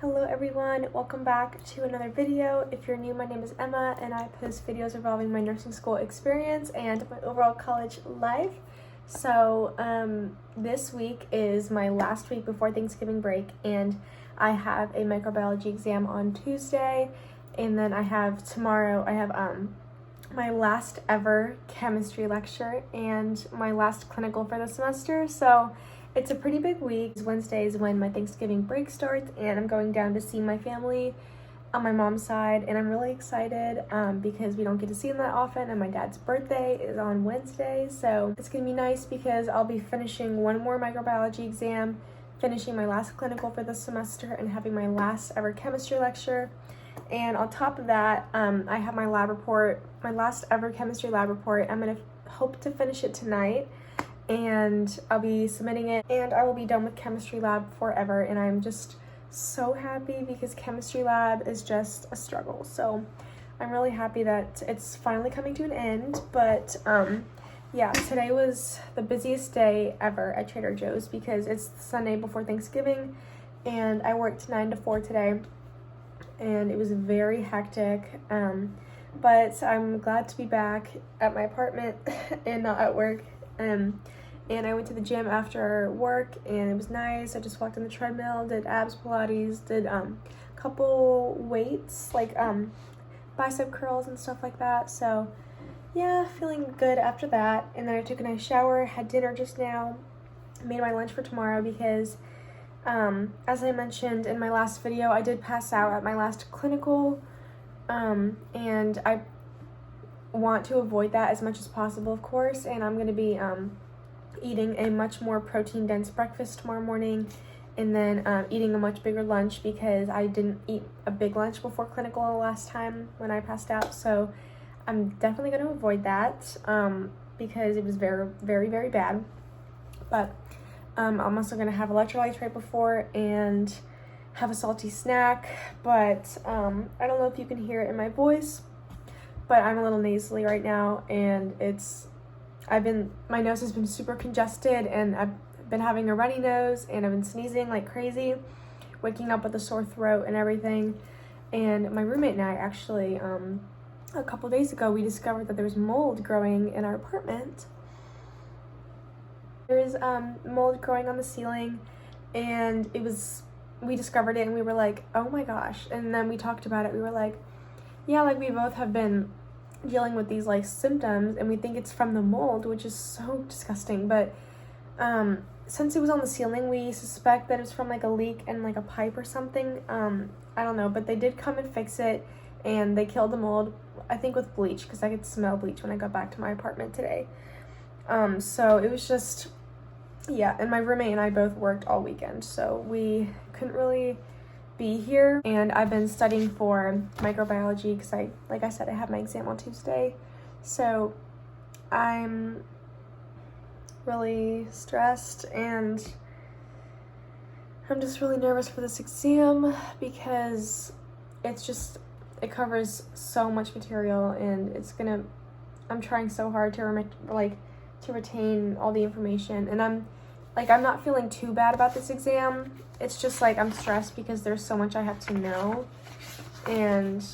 Hello everyone, welcome back to another video. If you're new, my name is Emma and I post videos involving my nursing school experience and my overall college life. So this week is my last week before Thanksgiving break and I have a microbiology exam on Tuesday, and then I have tomorrow, my last ever chemistry lecture and my last clinical for the semester. So it's a pretty big week. Wednesday is when my Thanksgiving break starts and I'm going down to see my family on my mom's side, and I'm really excited because we don't get to see them that often, and my dad's birthday is on Wednesday, so it's gonna be nice because I'll be finishing one more microbiology exam, finishing my last clinical for the semester, and having my last ever chemistry lecture. And on top of that, I have my lab report, my last ever chemistry lab report. I'm gonna hope to finish it tonight, and I'll be submitting it, and I will be done with chemistry lab forever. And I'm just so happy because chemistry lab is just a struggle. So I'm really happy that it's finally coming to an end. But yeah, today was the busiest day ever at Trader Joe's because it's Sunday before Thanksgiving, and I worked 9 to 4 today, and it was very hectic. But I'm glad to be back at my apartment and not at work. And I went to the gym after work and it was nice. I just walked on the treadmill, did abs, Pilates, did couple weights like bicep curls and stuff like that. So yeah, feeling good after that. And then I took a nice shower, had dinner just now, made my lunch for tomorrow because as I mentioned in my last video, I did pass out at my last clinical, and I want to avoid that as much as possible, of course, and I'm going to be eating a much more protein dense breakfast tomorrow morning, and then eating a much bigger lunch because I didn't eat a big lunch before clinical last time when I passed out. So I'm definitely going to avoid that because it was very, very, very bad. But I'm also going to have electrolytes right before and have a salty snack. But I don't know if you can hear it in my voice, but I'm a little nasally right now, and my nose has been super congested, and I've been having a runny nose, and I've been sneezing like crazy, waking up with a sore throat and everything. And my roommate and I actually, a couple days ago, we discovered that there's mold growing in our apartment. There's mold growing on the ceiling, and we discovered it and we were like, oh my gosh. And then we talked about it. We were like, yeah, like we both have been dealing with these like symptoms and we think it's from the mold, which is so disgusting. But since it was on the ceiling, we suspect that it's from like a leak in like a pipe or something. I don't know, but they did come and fix it and they killed the mold, I think with bleach, because I could smell bleach when I got back to my apartment today. So it was just, yeah, and my roommate and I both worked all weekend, so we couldn't really be here, and I've been studying for microbiology because like I said, I have my exam on Tuesday. So I'm really stressed and I'm just really nervous for this exam because it covers so much material, and I'm trying so hard to retain all the information, and I'm not feeling too bad about this exam. It's just like I'm stressed because there's so much I have to know, and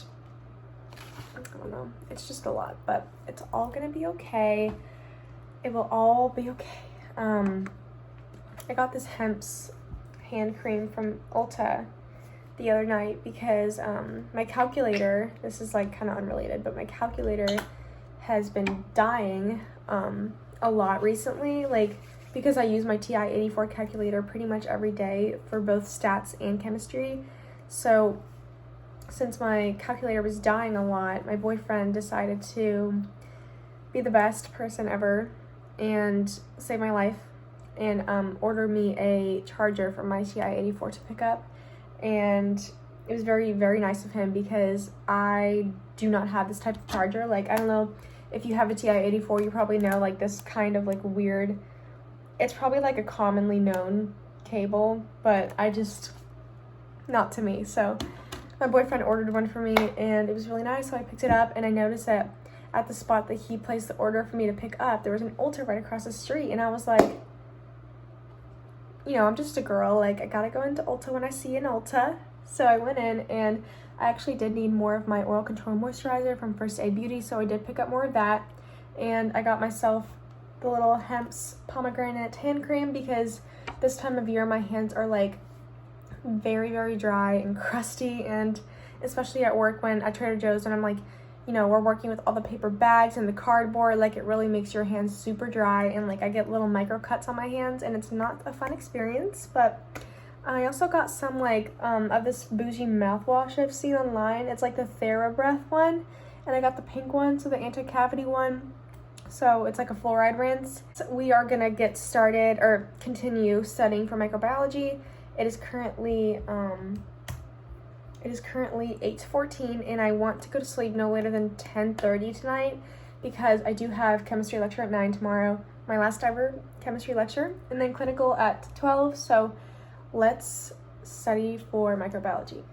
I don't know, it's just a lot, but it's all gonna be okay. It will all be okay. I got this Hemp's hand cream from Ulta the other night because my calculator, this is like kind of unrelated, but my calculator has been dying a lot recently, like because I use my TI-84 calculator pretty much every day for both stats and chemistry. So since my calculator was dying a lot, my boyfriend decided to be the best person ever and save my life and order me a charger from my TI-84 to pick up. And it was very, very nice of him because I do not have this type of charger. Like, I don't know if you have a TI-84, you probably know like this kind of like weird, it's probably like a commonly known cable, but not to me. So my boyfriend ordered one for me and it was really nice. So I picked it up and I noticed that at the spot that he placed the order for me to pick up, there was an Ulta right across the street. And I was like, you know, I'm just a girl, like I gotta go into Ulta when I see an Ulta. So I went in and I actually did need more of my oil control moisturizer from First Aid Beauty, so I did pick up more of that. And I got myself the little Hemp's pomegranate hand cream because this time of year my hands are like very, very dry and crusty, and especially at work when at Trader Joe's and I'm like, you know, we're working with all the paper bags and the cardboard, like it really makes your hands super dry, and like I get little micro cuts on my hands and it's not a fun experience. But I also got some like of this bougie mouthwash I've seen online. It's like the TheraBreath one, and I got the pink one, so the anti-cavity one. So it's like a fluoride rinse. So we are gonna get started or continue studying for microbiology. It is currently 8:14 and I want to go to sleep no later than 10:30 tonight because I do have chemistry lecture at 9 tomorrow, my last ever chemistry lecture, and then clinical at 12. So let's study for microbiology.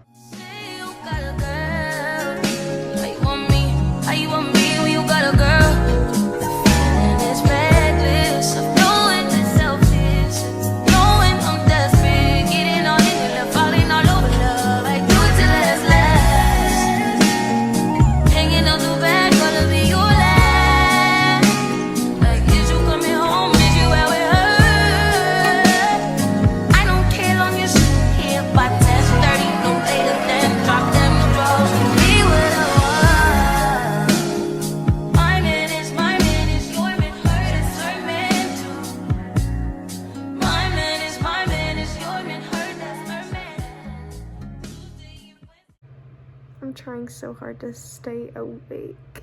I'm trying so hard to stay awake.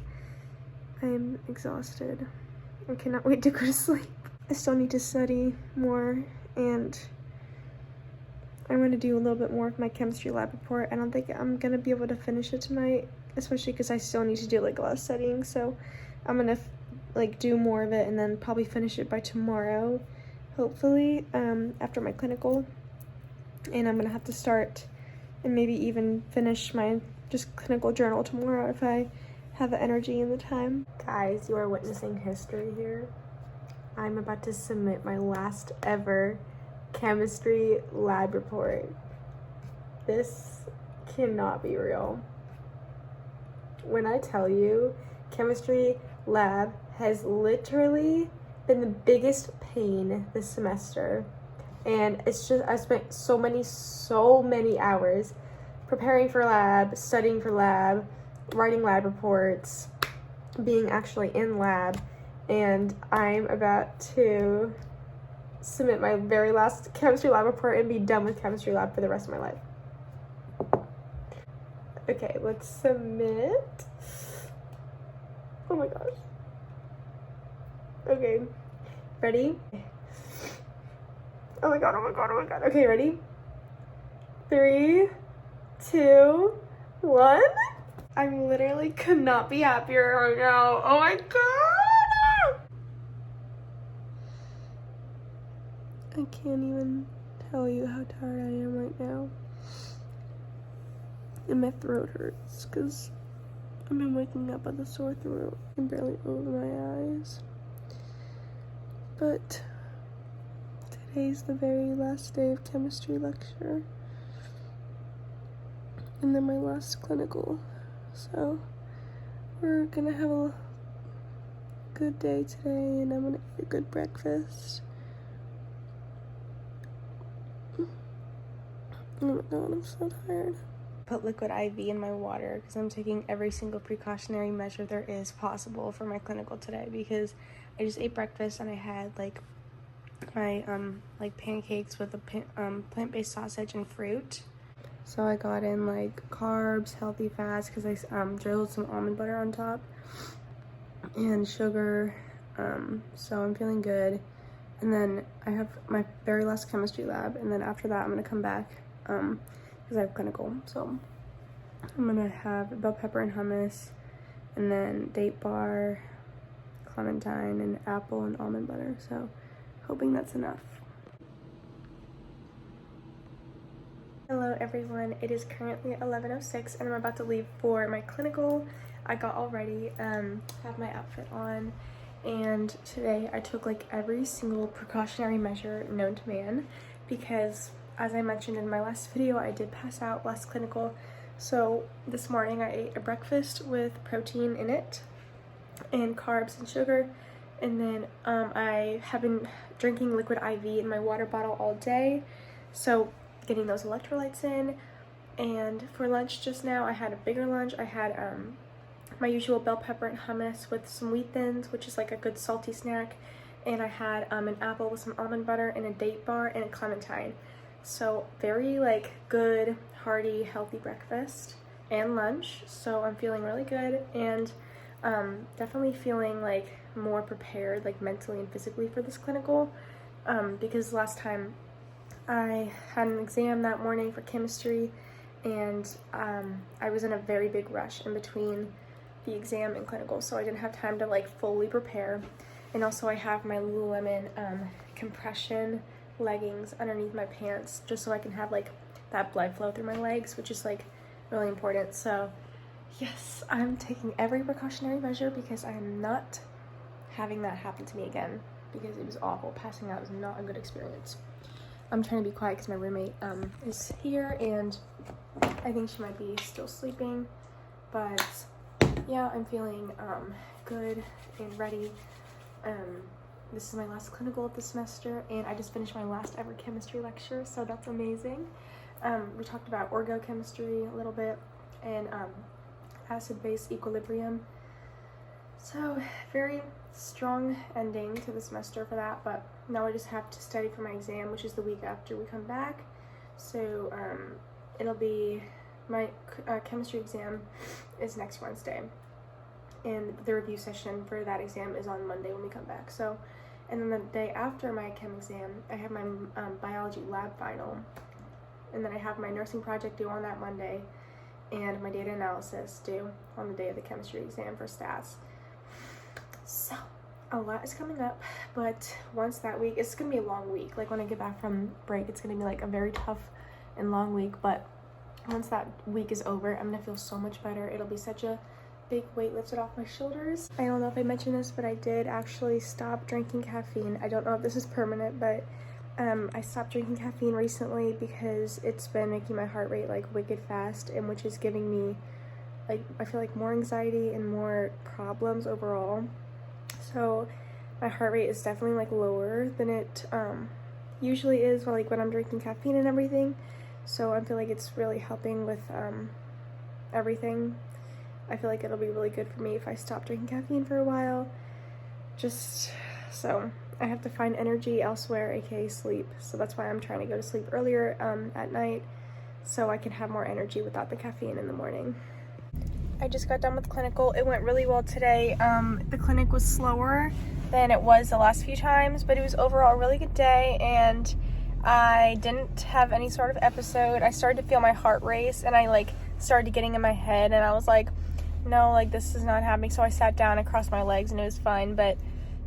I'm exhausted. I cannot wait to go to sleep. I still need to study more, and I'm going to do a little bit more of my chemistry lab report. I don't think I'm going to be able to finish it tonight, especially because I still need to do like a lot of studying. So I'm going to like do more of it and then probably finish it by tomorrow, hopefully, after my clinical. And I'm going to have to start and maybe even finish my just clinical journal tomorrow if I have the energy and the time. Guys, you are witnessing history here. I'm about to submit my last ever chemistry lab report. This cannot be real. When I tell you, chemistry lab has literally been the biggest pain this semester. And it's just, I spent so many hours preparing for lab, studying for lab, writing lab reports, being actually in lab, and I'm about to submit my very last chemistry lab report and be done with chemistry lab for the rest of my life. Okay, let's submit. Oh my gosh. Okay, ready? Oh my god, oh my god, oh my god. Okay, ready? 3, 2, 1. I literally could not be happier right now. Oh my god! I can't even tell you how tired I am right now. And my throat hurts because I've been waking up with a sore throat. I can barely open my eyes. But today's the very last day of chemistry lecture. And then my last clinical. So we're gonna have a good day today, and I'm gonna eat a good breakfast. Oh my god, I'm so tired. Put liquid IV in my water because I'm taking every single precautionary measure there is possible for my clinical today, because I just ate breakfast and I had like my like pancakes with a plant-based sausage and fruit. So I got in like carbs, healthy fats, because I drizzled some almond butter on top, and sugar. So I'm feeling good. And then I have my very last chemistry lab, and then after that I'm gonna come back because I have clinical. So I'm gonna have bell pepper and hummus, and then date bar, clementine, and apple and almond butter. So hoping that's enough. Hello everyone, it is currently 11:06 and I'm about to leave for my clinical. I got all ready, have my outfit on, and today I took like every single precautionary measure known to man, because as I mentioned in my last video, I did pass out last clinical. So this morning I ate a breakfast with protein in it and carbs and sugar. And then I have been drinking liquid IV in my water bottle all day. So getting those electrolytes in. And for lunch just now, I had a bigger lunch. I had my usual bell pepper and hummus with some wheat thins, which is like a good salty snack. And I had an apple with some almond butter and a date bar and a clementine. So very like good, hearty, healthy breakfast and lunch. So I'm feeling really good and definitely feeling like more prepared like mentally and physically for this clinical because last time I had an exam that morning for chemistry and I was in a very big rush in between the exam and clinical, so I didn't have time to like fully prepare. And also I have my Lululemon compression leggings underneath my pants just so I can have like that blood flow through my legs, which is like really important. So yes, I'm taking every precautionary measure because I am not having that happen to me again because it was awful. Passing out was not a good experience. I'm trying to be quiet because my roommate is here and I think she might be still sleeping, but yeah, I'm feeling good and ready. This is my last clinical of the semester and I just finished my last ever chemistry lecture, so that's amazing. We talked about orgochemistry a little bit and acid-base equilibrium. So very strong ending to the semester for that, but now I just have to study for my exam, which is the week after we come back. So it'll be my chemistry exam is next Wednesday and the review session for that exam is on Monday when we come back. So, and then the day after my chem exam I have my biology lab final, and then I have my nursing project due on that Monday and my data analysis due on the day of the chemistry exam for stats. So a lot is coming up, but once that week, it's gonna be a long week. Like when I get back from break, it's gonna be like a very tough and long week, but once that week is over, I'm gonna feel so much better. It'll be such a big weight lifted off my shoulders. I don't know if I mentioned this, but I did actually stop drinking caffeine. I don't know if this is permanent, but I stopped drinking caffeine recently because it's been making my heart rate like wicked fast, and which is giving me like, I feel like more anxiety and more problems overall. So my heart rate is definitely like lower than it usually is like when I'm drinking caffeine and everything. So I feel like it's really helping with everything. I feel like it'll be really good for me if I stop drinking caffeine for a while. Just so I have to find energy elsewhere, aka sleep. So that's why I'm trying to go to sleep earlier at night so I can have more energy without the caffeine in the morning. I just got done with clinical. It went really well today. The clinic was slower than it was the last few times, but it was overall a really good day and I didn't have any sort of episode. I started to feel my heart race and I like started getting in my head and I was like, no, like this is not happening. So I sat down and crossed my legs and it was fine. But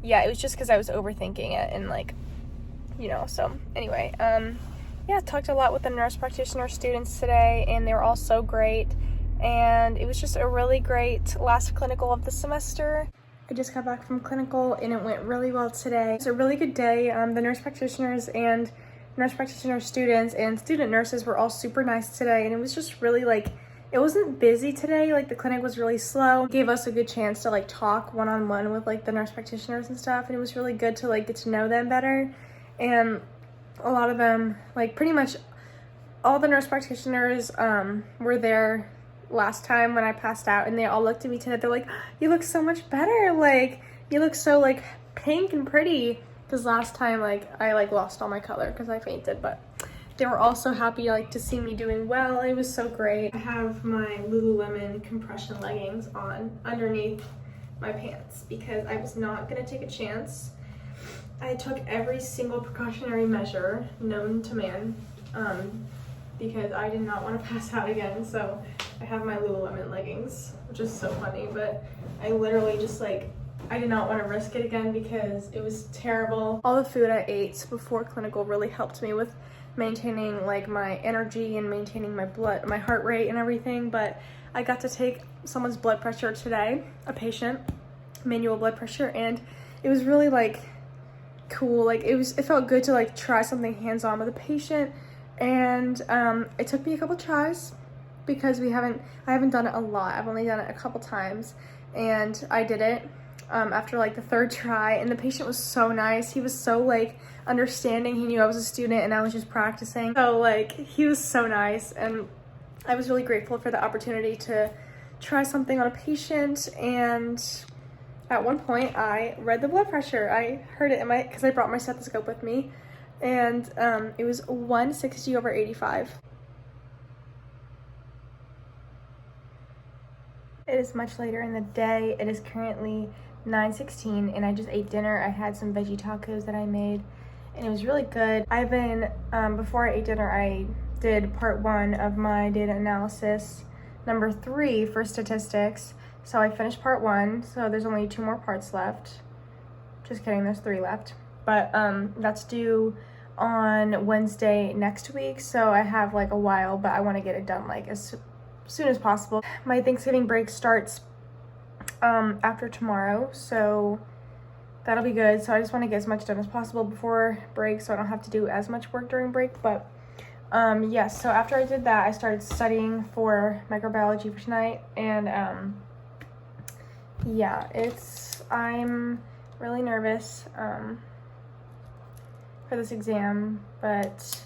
yeah, it was just because I was overthinking it and like, you know, so anyway, yeah, talked a lot with the nurse practitioner students today and they were all so great. And it was just a really great last clinical of the semester. I just got back from clinical and it went really well today. It was a really good day. The nurse practitioners and nurse practitioner students and student nurses were all super nice today, and it was just really like, it wasn't busy today. Like the clinic was really slow. It gave us a good chance to like talk one-on-one with like the nurse practitioners and stuff, and it was really good to like get to know them better. And a lot of them, like pretty much all the nurse practitioners were there last time when I passed out, and they all looked at me today. They're like, you look so much better, like you look so like pink and pretty, because last time like I like lost all my color because I fainted. But they were all so happy like to see me doing well. It was so great. I have my Lululemon compression leggings on underneath my pants because I was not gonna take a chance. I took every single precautionary measure known to man because I did not want to pass out again. So I have my Lululemon leggings, which is so funny, but I literally just like, I did not want to risk it again because it was terrible. All the food I ate before clinical really helped me with maintaining like my energy and maintaining my heart rate and everything. But I got to take someone's blood pressure today, a patient, manual blood pressure, and it was really like cool. Like it felt good to like try something hands-on with a patient And it took me a couple tries because I haven't done it a lot. I've only done it a couple times, and I did it after like the third try, and the patient was so nice. He was so like understanding. He knew I was a student and I was just practicing. So like he was so nice, and I was really grateful for the opportunity to try something on a patient. And at one point I read the blood pressure. I heard it in because I brought my stethoscope with me, and it was 160/85. It is much later in the day. It is currently 9:16, and I just ate dinner. I had some veggie tacos that I made, and it was really good. I've been, before I ate dinner, I did part 1 of my data analysis, number 3 for statistics. So I finished part 1, so there's only 2 more parts left. Just kidding, there's 3 left. But that's due on Wednesday next week, so I have like a while, but I want to get it done like as soon as possible. My Thanksgiving break starts after tomorrow, so that'll be good. So I just want to get as much done as possible before break so I don't have to do as much work during break. But yes, so after I did that, I started studying for microbiology for tonight, and yeah, I'm really nervous for this exam, but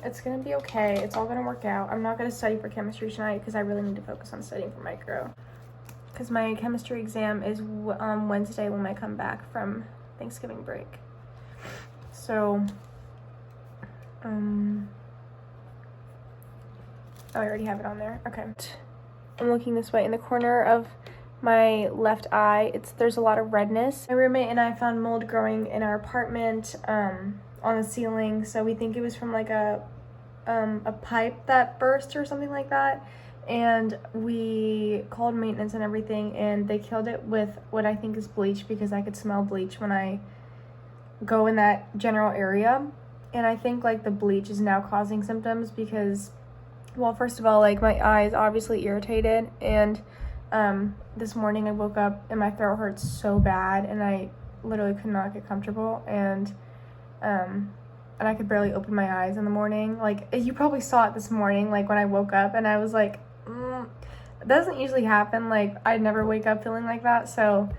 it's gonna be okay. It's all gonna work out. I'm not gonna study for chemistry tonight because I really need to focus on studying for micro, because my chemistry exam is Wednesday when I come back from Thanksgiving break. So oh, I already have it on there. Okay, I'm looking this way. In the corner of my left eye, there's a lot of redness. My roommate and I found mold growing in our apartment on the ceiling, so we think it was from like a pipe that burst or something like that, and we called maintenance and everything, and they killed it with what I think is bleach, because I could smell bleach when I go in that general area. And I think like the bleach is now causing symptoms because, well, first of all, like my eye is obviously irritated, and this morning I woke up and my throat hurts so bad, and I literally could not get comfortable, and I could barely open my eyes in the morning. Like, you probably saw it this morning, like when I woke up, and I was like, it doesn't usually happen. Like, I never wake up feeling like that. So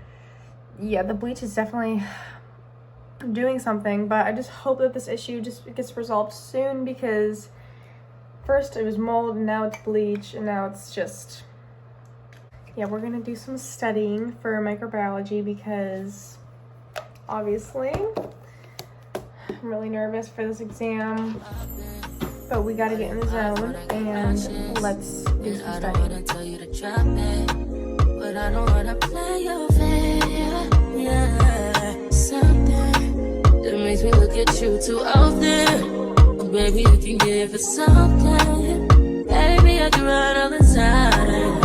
yeah, the bleach is definitely doing something, but I just hope that this issue just gets resolved soon, because first it was mold, and now it's bleach, and now it's just, yeah, we're gonna do some studying for microbiology because obviously I'm really nervous for this exam, but we gotta get in the zone, and let's do some studying. But I don't wanna play your fair, yeah. Something that makes me look at you too often. Oh, baby, you can give it something. Baby, I can run all the time.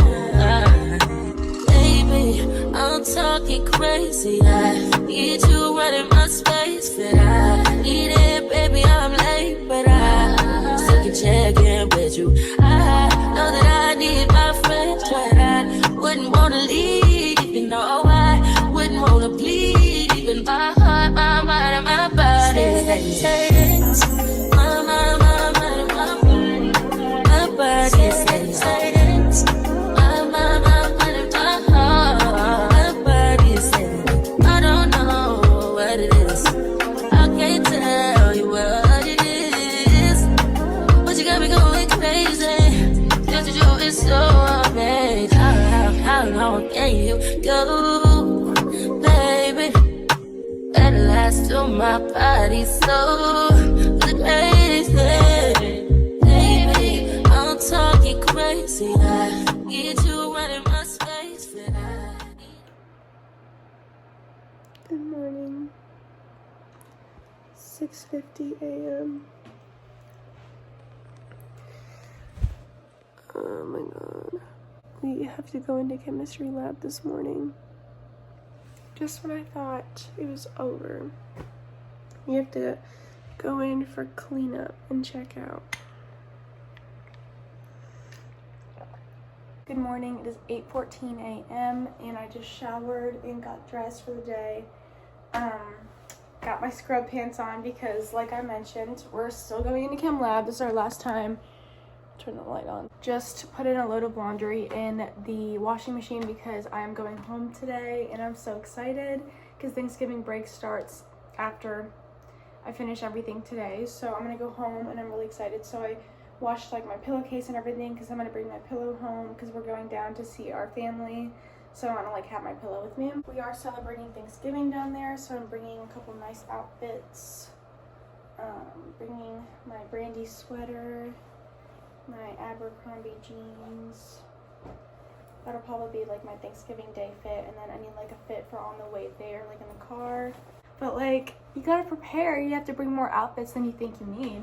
Baby, I'm talking crazy. I need you running my space, but I need it, baby. I'm late, but I still can check in with you. I know that I need my friends, but I wouldn't wanna leave, you know. I wouldn't wanna bleed, even my heart, my mind, and my body. Says, my mind, my body, my body says, my mind, and my heart, my body says, I don't know what it is. I can't tell you what it is, but you got me going crazy. Just to do it so amazing. How long can you go, baby? At last till my body so crazy. Baby, I'm talking crazy. I need you running my space. Good morning. 6:50 a.m. Oh my god. We have to go into chemistry lab this morning. Just when I thought it was over. We have to go in for cleanup and check out. Good morning, it is 8:14 a.m. and I just showered and got dressed for the day. got my scrub pants on because, like I mentioned, we're still going into chem lab. This is our last time. Turn the light on. Just put in a load of laundry in the washing machine because I am going home today, and I'm so excited because Thanksgiving break starts after I finish everything today. So I'm gonna go home, and I'm really excited. So I washed like my pillowcase and everything because I'm gonna bring my pillow home because we're going down to see our family. So I want to like have my pillow with me. We are celebrating Thanksgiving down there, so I'm bringing a couple nice outfits. Bringing my Brandy sweater, my Abercrombie jeans. That'll probably be like my Thanksgiving Day fit, and then I need like a fit for on the way there, like in the car. But like, you gotta prepare. You have to bring more outfits than you think you need,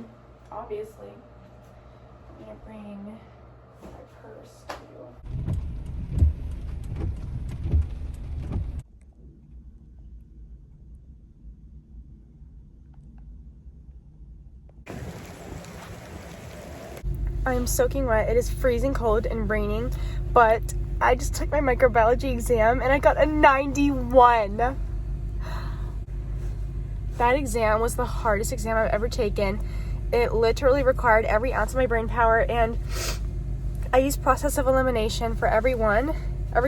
obviously. I'm gonna bring my purse too. I am soaking wet. It is freezing cold and raining, but I just took my microbiology exam and I got a 91. That exam was the hardest exam I've ever taken. It literally required every ounce of my brain power, and I used process of elimination for every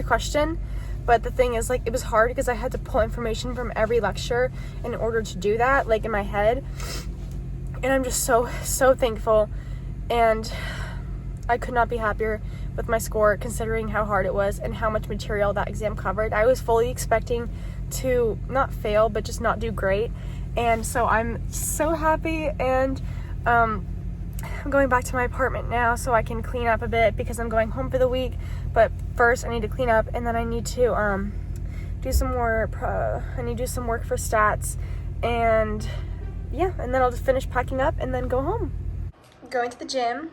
question. But the thing is, like, it was hard because I had to pull information from every lecture in order to do that, like in my head. And I'm just so thankful. And I could not be happier with my score considering how hard it was and how much material that exam covered. I was fully expecting to not fail, but just not do great. And so I'm so happy, and I'm going back to my apartment now so I can clean up a bit because I'm going home for the week. But first I need to clean up, and then I need to do some more work for stats, and yeah, and then I'll just finish packing up and then go home. Going to the gym,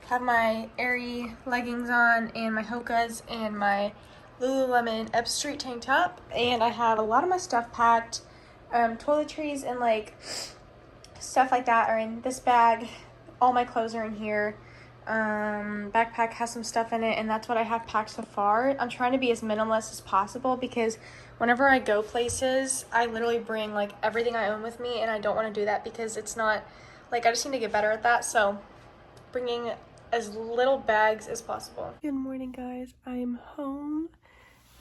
have my airy leggings on and my Hokas and my Lululemon Ebb Street tank top, and I have a lot of my stuff packed. Toiletries and like stuff like that are in this bag. All my clothes are in here. Backpack has some stuff in it, and that's what I have packed so far. I'm trying to be as minimalist as possible because whenever I go places, I literally bring like everything I own with me, and I don't want to do that because it's not like, I just need to get better at that. So bringing as little bags as possible. Good morning, guys. I'm home,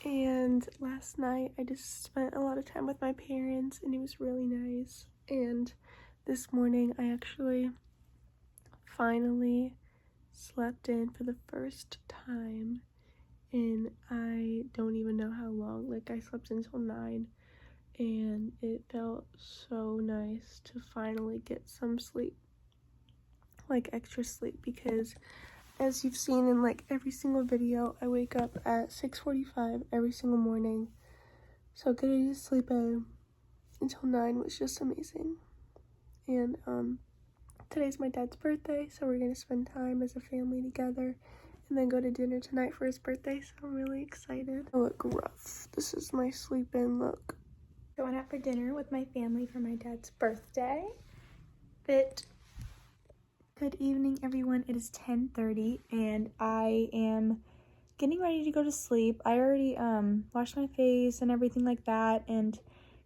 and last night I just spent a lot of time with my parents, and it was really nice. And this morning I actually finally slept in for the first time, and I don't even know how long. Like, I slept until 9, and it felt so nice to finally get some sleep, like extra sleep, because as you've seen in like every single video, I wake up at 6:45 every single morning. So getting to sleep until 9 was just amazing. And today's my dad's birthday, so we're gonna spend time as a family together and then go to dinner tonight for his birthday, so I'm really excited. I look rough. This is my sleep-in look. Going out for dinner with my family for my dad's birthday. Good evening, everyone. It is 10:30, and I am getting ready to go to sleep. I already washed my face and everything like that and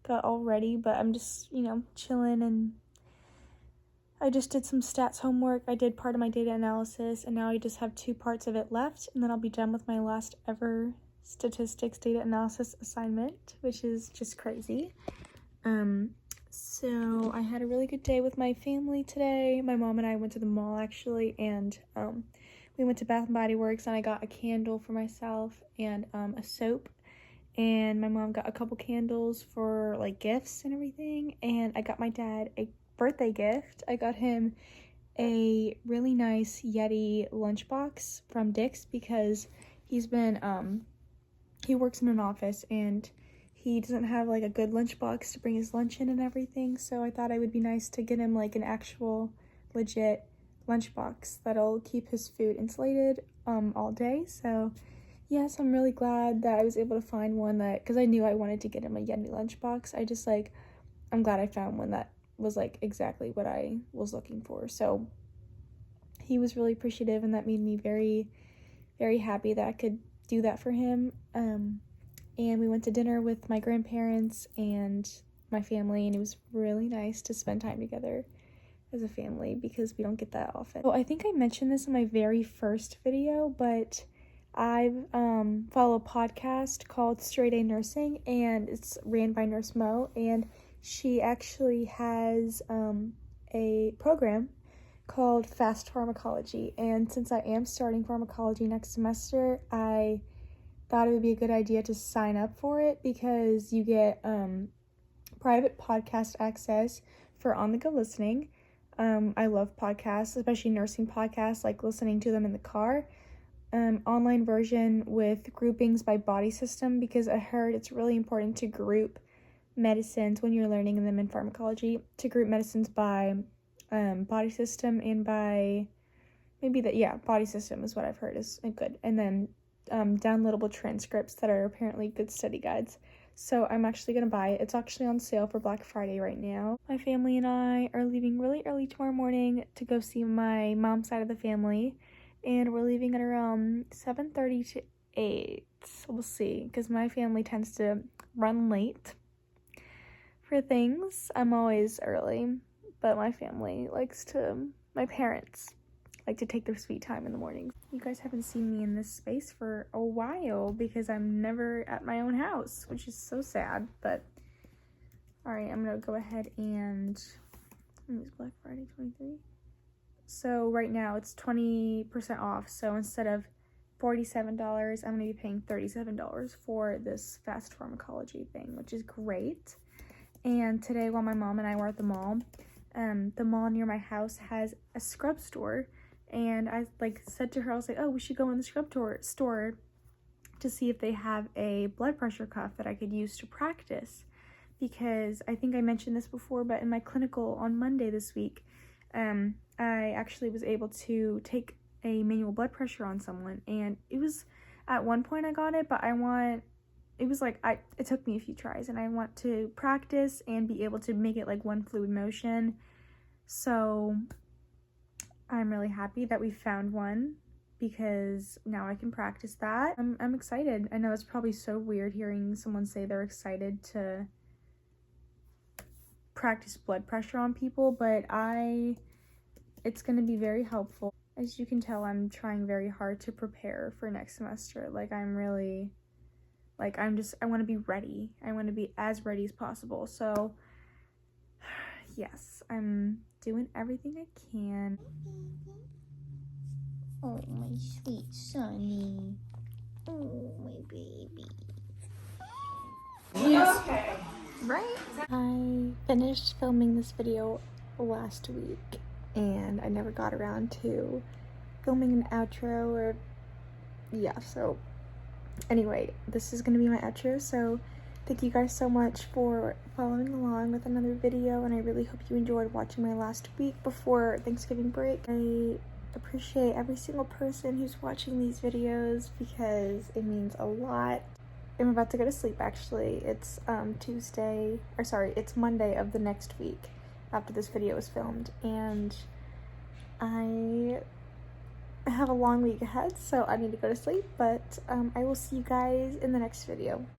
got all ready, but I'm just, chilling, and I just did some stats homework. I did part of my data analysis, and now I just have 2 parts of it left, and then I'll be done with my last ever statistics data analysis assignment, which is just crazy. So I had a really good day with my family today. My mom and I went to the mall, actually, and we went to Bath and Body Works, and I got a candle for myself and a soap, and my mom got a couple candles for like gifts and everything, and I got my dad a birthday gift. I got him a really nice Yeti lunchbox from Dick's because he's been he works in an office and he doesn't have like a good lunchbox to bring his lunch in and everything, so I thought it would be nice to get him like an actual legit lunchbox that'll keep his food insulated all day. So yes, I'm really glad that I was able to find one that, because I knew I wanted to get him a Yeti lunchbox. I'm glad I found one that was like exactly what I was looking for. So he was really appreciative, and that made me very, very happy that I could do that for him. And we went to dinner with my grandparents, and my family, and it was really nice to spend time together as a family because we don't get that often. So I think I mentioned this in my very first video, but I follow a podcast called Straight A Nursing, and it's ran by Nurse Mo, and she actually has a program called Fast Pharmacology. And since I am starting pharmacology next semester, I thought it would be a good idea to sign up for it because you get private podcast access for on-the-go listening. I love podcasts, especially nursing podcasts, like listening to them in the car. Online version with groupings by body system, because I heard it's really important to group medicines when you're learning them in pharmacology, to group medicines by body system and by body system is what I've heard is good. And then downloadable transcripts that are apparently good study guides. So I'm actually gonna buy it. It's actually on sale for Black Friday right now. My family and I are leaving really early tomorrow morning to go see my mom's side of the family, and we're leaving at around 7:30 to 8. We'll see, because my family tends to run late for things. I'm always early, but my parents like to take their sweet time in the morning. You guys haven't seen me in this space for a while because I'm never at my own house, which is so sad, but all right, I'm gonna go ahead and use Black Friday 23. So right now it's 20% off. So instead of $47, I'm gonna be paying $37 for this fast pharmacology thing, which is great. And today, while my mom and I were at the mall near my house has a scrub store, and I said to her, I was like, oh, we should go in the scrub store to see if they have a blood pressure cuff that I could use to practice, because I think I mentioned this before, but in my clinical on Monday this week, I actually was able to take a manual blood pressure on someone, and it was, at one point I got it, but it took me a few tries, and I want to practice and be able to make it like one fluid motion. So I'm really happy that we found one, because now I can practice that. I'm excited. I know it's probably so weird hearing someone say they're excited to practice blood pressure on people, but it's going to be very helpful. As you can tell, I'm trying very hard to prepare for next semester. I want to be ready. I want to be as ready as possible. So yes, I'm doing everything I can. Oh, my sweet Sonny. Oh, my baby. Okay. Right? I finished filming this video last week, and I never got around to filming an outro so anyway, this is gonna be my outro, so thank you guys so much for following along with another video, and I really hope you enjoyed watching my last week before Thanksgiving break. I appreciate every single person who's watching these videos because it means a lot. I'm about to go to sleep actually. It's it's Monday of the next week after this video is filmed, and I have a long week ahead, so I need to go to sleep, but I will see you guys in the next video.